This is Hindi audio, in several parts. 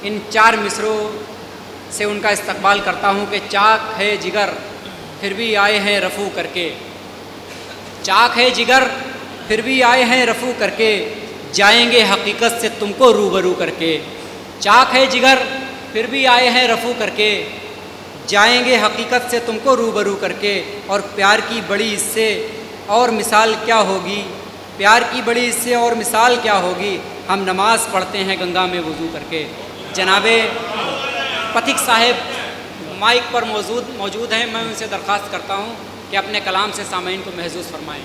इन 4 मिसरों से उनका इस्तकबाल करता हूँ कि चाक है जिगर फिर भी आए हैं रफ़ू करके, चाक है जिगर फिर भी आए हैं रफ़ू करके, जाएंगे हकीकत से तुमको रूबरू करके। चाक है जिगर फिर भी आए हैं रफ़ू करके, जाएंगे हकीकत से तुमको रूबरू करके। और प्यार की बड़ी इससे और मिसाल क्या होगी, प्यार की बड़ी इससे और मिसाल क्या होगी, हम नमाज़ पढ़ते हैं गंगा में वज़ू करके। जनाबे पथिक साहिब माइक पर मौजूद हैं, मैं उनसे दरख्वास्त करता हूँ कि अपने कलाम से सामईन को महसूस फरमाएँ।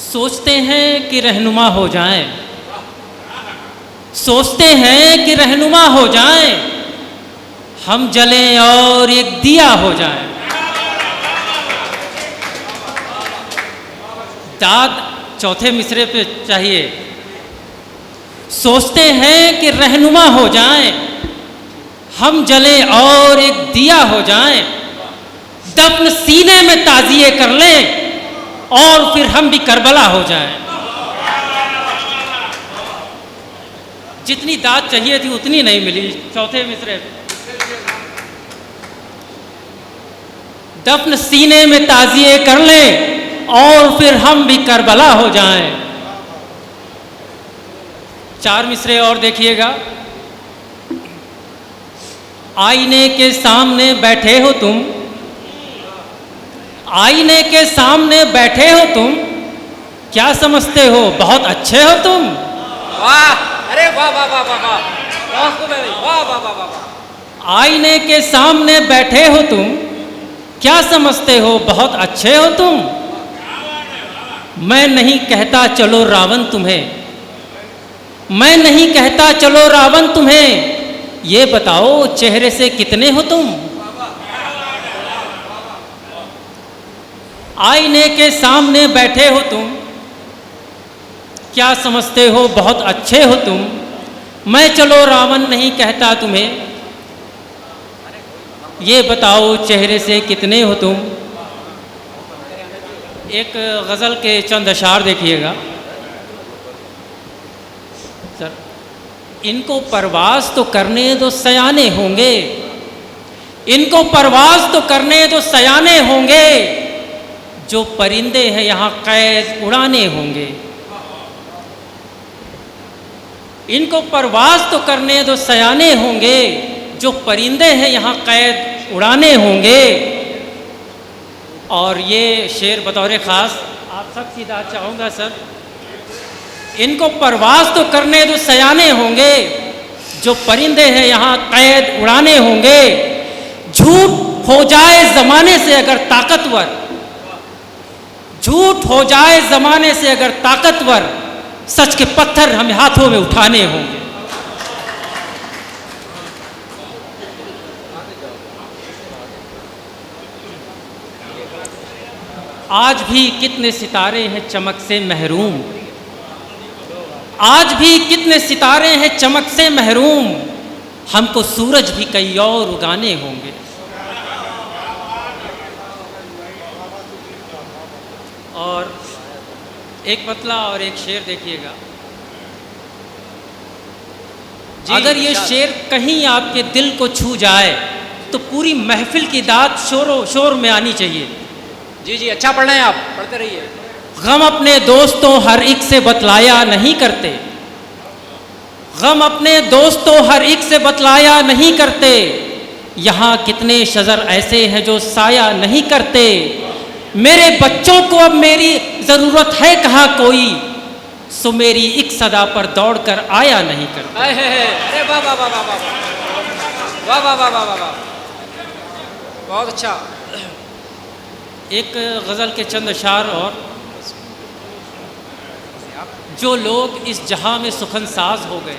सोचते हैं कि रहनुमा हो जाएं, सोचते हैं कि रहनुमा हो जाएं, हम जलें और एक दिया हो जाएं। दाद चौथे मिसरे पे चाहिए। सोचते हैं कि रहनुमा हो जाएं, हम जलें और एक दिया हो जाएं, दफन सीने में ताज़िए कर लें और फिर हम भी करबला हो जाएं। जितनी दाद चाहिए थी उतनी नहीं मिली चौथे मिसरे। दफन सीने में ताज़िए कर लें और फिर हम भी करबला हो जाएं। 4 मिसरे और देखिएगा। आईने के सामने बैठे हो तुम, आईने के सामने बैठे हो तुम, क्या समझते हो बहुत अच्छे हो तुम। वाह, अरे वाह वाह वाह वाह वाह, बहुत खूब है भाई, वाह वाह वाह वाह वाह। आईने के सामने बैठे हो तुम, क्या समझते हो बहुत अच्छे हो तुम। मैं नहीं कहता चलो रावण तुम्हें, मैं नहीं कहता चलो रावण तुम्हें, ये बताओ चेहरे से कितने हो तुम। आईने के सामने बैठे हो तुम, क्या समझते हो बहुत अच्छे हो तुम, मैं चलो रावण नहीं कहता तुम्हें, ये बताओ चेहरे से कितने हो तुम। एक गज़ल के चंद अशार देखिएगा सर। इनको परवाज़ तो करने दो सयाने होंगे, इनको परवाज़ तो करने दो सयाने होंगे, जो परिंदे हैं यहाँ कैद उड़ाने होंगे। इनको परवाज़ तो करने दो सयाने होंगे, जो परिंदे हैं यहाँ कैद उड़ाने होंगे। और ये शेर बतौर ख़ास आप सब की दाद चाहूँगा सर। इनको परवाज़ तो करने दो सयाने होंगे, जो परिंदे हैं यहाँ कैद उड़ाने होंगे। झूठ हो जाए ज़माने से अगर ताकतवर, झूठ हो जाए ज़माने से अगर ताकतवर, सच के पत्थर हमें हाथों में उठाने होंगे। आज भी कितने सितारे हैं चमक से महरूम, आज भी कितने सितारे हैं चमक से महरूम, हमको सूरज भी कई और उगाने होंगे। और एक मतला और एक शेर देखिएगा। अगर ये शेर कहीं आपके दिल को छू जाए तो पूरी महफिल की दाद शोर में आनी चाहिए। जी जी, अच्छा पढ़ रहे हैं आप, पढ़ते रहिए। गम अपने दोस्तों हर एक से बतलाया नहीं करते, गम अपने दोस्तों हर एक से बतलाया नहीं करते, यहाँ कितने शजर ऐसे हैं जो साया नहीं करते। मेरे बच्चों को अब मेरी ज़रूरत है कहाँ कोई, सो मेरी एक सदा पर दौड़ कर आया नहीं करता। अरे वाह वाह वाह वाह वाह वाह वाह वाह वाह वाह, बहुत अच्छा। एक गज़ल के चंद अशार और। जो लोग इस जहां में सुखनसाज हो गए,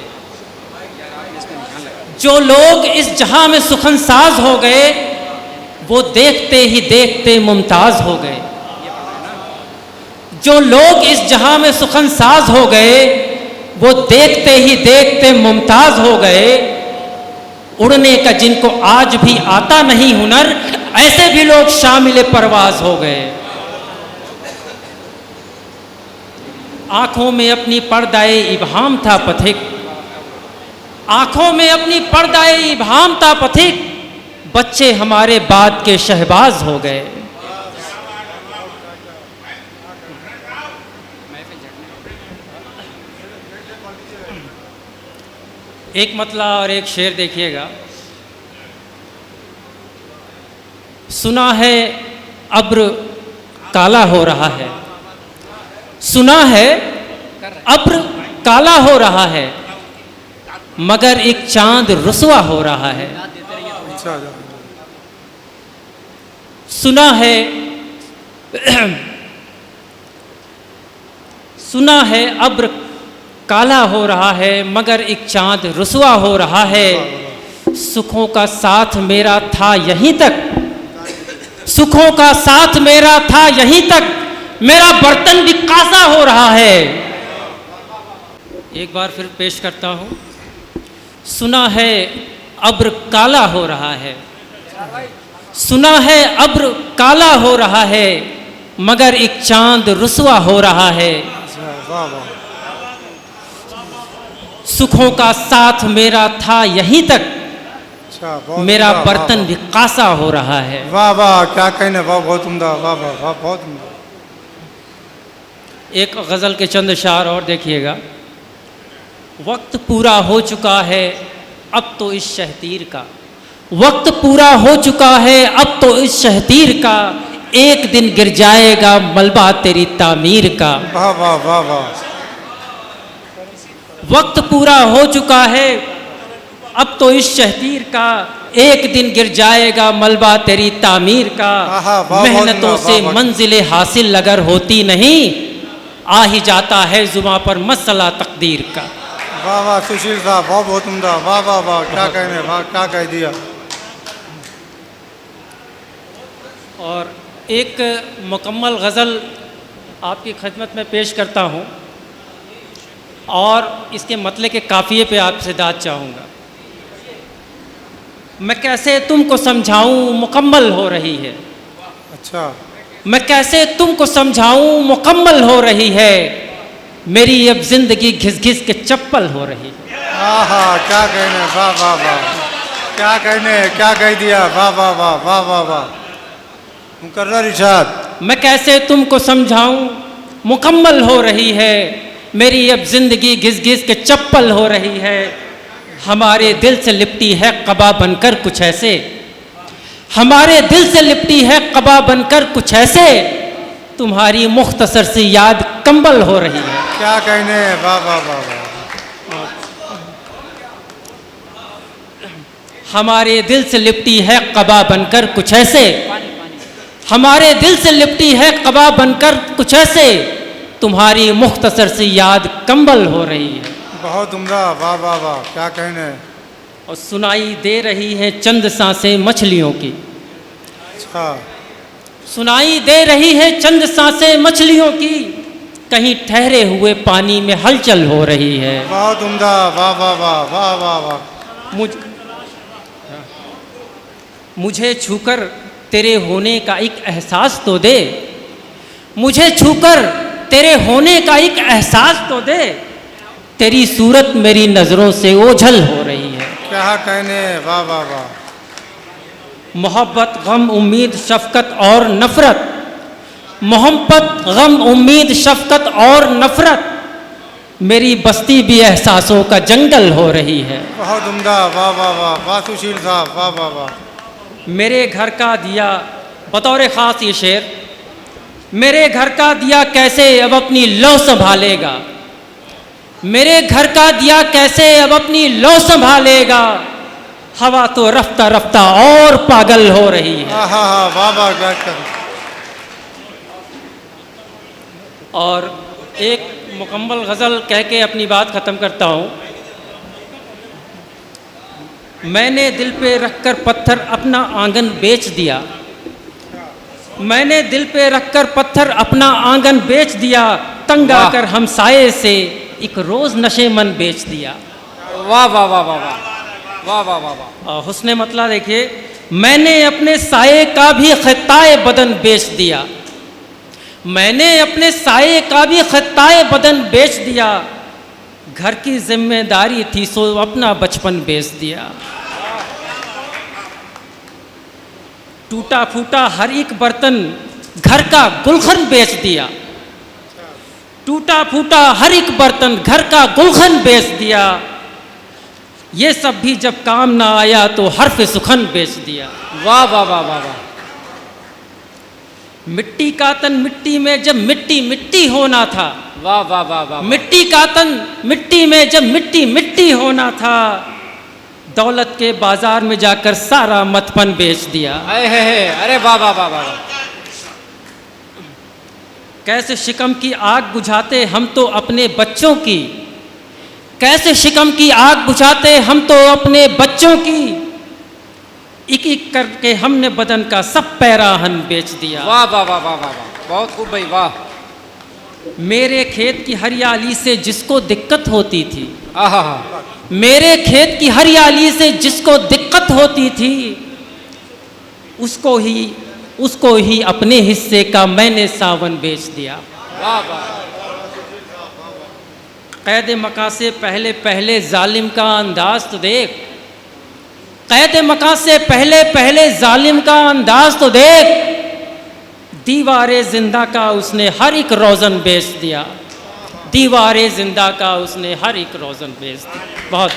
जो लोग इस जहां में सुखनसाज हो गए, वो देखते ही देखते मुमताज़ हो गए। जो लोग इस जहां में सुखनसाज हो गए, वो देखते ही देखते मुमताज़ हो गए। उड़ने का जिनको आज भी आता नहीं हुनर, ऐसे भी लोग शामिल परवाज हो गए। आँखों में अपनी पर्दाए इबहाम था पथिक, आंखों में अपनी पर्दाई भामता पथिक, बच्चे हमारे बाद के शहबाज हो गए। एक मतला और एक शेर देखिएगा। सुना है अब्र काला हो रहा है, सुना है अब्र काला हो रहा है, मगर एक चांद रुसवा हो रहा है। सुना है सुना है अब्र काला हो रहा है, मगर एक चांद रुसवा हो रहा है। सुखों का साथ मेरा था यहीं तक, सुखों का साथ मेरा था यहीं तक, मेरा बर्तन भी कासा हो रहा है। एक बार फिर पेश करता हूँ। सुना है अब्र काला हो रहा है, सुना है अब्र काला हो रहा है, मगर एक चांद रुसवा हो रहा है। सुखों का साथ मेरा था यहीं तक, मेरा बर्तन भी कासा हो रहा है। वाह वाह, क्या कहने, वाह बहुत उम्दा, वाह वाह वाह बहुत उम्दा। एक गज़ल के चंद शार और देखिएगा। वक्त पूरा हो चुका है अब तो इस शहतीर का, वक्त पूरा हो चुका है अब तो इस शहतीर का, एक दिन गिर जाएगा मलबा तेरी तामीर का। वाह वाह वाह वाह। वक्त पूरा हो चुका है अब तो इस शहतीर का, एक दिन गिर जाएगा मलबा तेरी तामीर का। मेहनतों से मंजिलें हासिल अगर होती नहीं, आ ही जाता है जुबां पर मसला तकदीर का। वाह वाह सुशील साहब, बहुत बहुत उम्दा, वाह वाह वाह, क्या कहने, वाह क्या कह दिया। और एक मुकम्मल गज़ल आपकी खिदमत में पेश करता हूँ, और इसके मतले के काफ़िए पे आपसे दाद चाहूँगा। मैं कैसे तुमको समझाऊँ मुकम्मल हो रही है, अच्छा। मैं कैसे तुमको समझाऊँ मुकम्मल हो रही है, मेरी अब जिंदगी घिस घिस के चप्पल हो रही है। आहा, क्या कहने, वाह वाह वाह, क्या कहने, क्या कह दिया, वाह वाह वाह वाह वाह वाह। मुकर्रर इरशाद। मैं कैसे तुमको समझाऊँ मुकम्मल हो रही है, मेरी अब जिंदगी घिस घिस के चप्पल हो रही है। हमारे दिल से लिपटी है कबा बनकर कुछ ऐसे, हमारे दिल से लिपटी है कबा बनकर कुछ ऐसे, तुम्हारी मुख्तसर सी याद कंबल हो रही है। क्या कहने, वाह वाह वाह वाह। हमारे दिल से लिपटी है कबा बनकर कुछ ऐसे, हमारे दिल से लिपटी है कबा बनकर कुछ ऐसे, तुम्हारी मुख्तसर सी याद कंबल हो रही है। बहुत उम्दा, वाह वाह वाह, क्या कहने। और सुनाई दे रही हैं चंद सांसें मछलियों की, अच्छा। सुनाई दे रही है चंद सांसें मछलियों की, कहीं ठहरे हुए पानी में हलचल हो रही है। बहुत उम्दा, वाह वाह वाह वाह वाह वाह। मुझे छूकर तेरे होने का एक एहसास तो दे, मुझे छूकर तेरे होने का एक एहसास तो दे, तेरी सूरत मेरी नज़रों से ओझल हो रही है। क्या कहने, वाह वाह वाह। मोहब्बत गम उम्मीद शफकत और नफ़रत, मोहब्बत गम उम्मीद शफकत और नफ़रत, मेरी बस्ती भी एहसासों का जंगल हो रही है। बहुत उम्दा, वाह वाह वाह वाह सुशील साहब, वाह वाह वाह। मेरे घर का दिया, बतौर ख़ास ये शेर, मेरे घर का दिया कैसे अब अपनी लौ संभालेगा, मेरे घर का दिया कैसे अब अपनी लौ संभालेगा, हवा तो रफ्ता रफ्ता और पागल हो रही है। हाँ हाँ हाँ, वाह वाह, क्या कर। और एक मुकम्मल गज़ल कह के अपनी बात ख़त्म करता हूँ। मैंने दिल पे रखकर पत्थर अपना आंगन बेच दिया, मैंने दिल पे रखकर पत्थर अपना आंगन बेच दिया, तंग आकर हमसाये से एक रोज़ नशे मन बेच दिया। वाह वाह वाह वाह वाह वाह वाह वाह वाह। हुस्ने मतला देखिए। मैंने अपने साये का भी खिताए बदन बेच दिया, मैंने अपने साये का भी खिताए बदन बेच दिया, घर की जिम्मेदारी थी सो अपना बचपन बेच दिया। टूटा फूटा हर एक बर्तन घर का गुलशन बेच दिया। टूटा फूटा हर एक बर्तन घर का गुलशन बेच दिया। ये सब भी जब काम ना आया तो हर्फ सुखन बेच दिया। वाह वाह वाह वाह वाह। मिट्टी का तन मिट्टी में जब मिट्टी मिट्टी होना था। वाह वाह वाह वाह। मिट्टी का तन मिट्टी में जब मिट्टी मिट्टी होना था, दौलत के बाजार में जाकर सारा मतपन बेच दिया। अरे वाह वाह वाह वाह। कैसे शिकम की आग बुझाते हम तो अपने बच्चों की, कैसे शिकम की आग बुझाते हम तो अपने बच्चों की, एक एक करके हमने बदन का सब पैराहन बेच दिया। वाह वाह वाह वाह वाह, बहुत खूब भाई वाह। मेरे खेत की हरियाली से जिसको दिक्कत होती थी, आहा, मेरे खेत की हरियाली से जिसको दिक्कत होती थी, उसको ही अपने हिस्से का मैंने सावन बेच दिया। वाह वाह। कैद मका से पहले पहले जालिम का अंदाज तो देख, कैद मका से पहले पहले जालिम का अंदाज तो देख, दीवारे जिंदा का उसने हर एक रोज़न बेच दिया। दीवारे जिंदा का उसने हर एक रोज़न बेच दिया। बहुत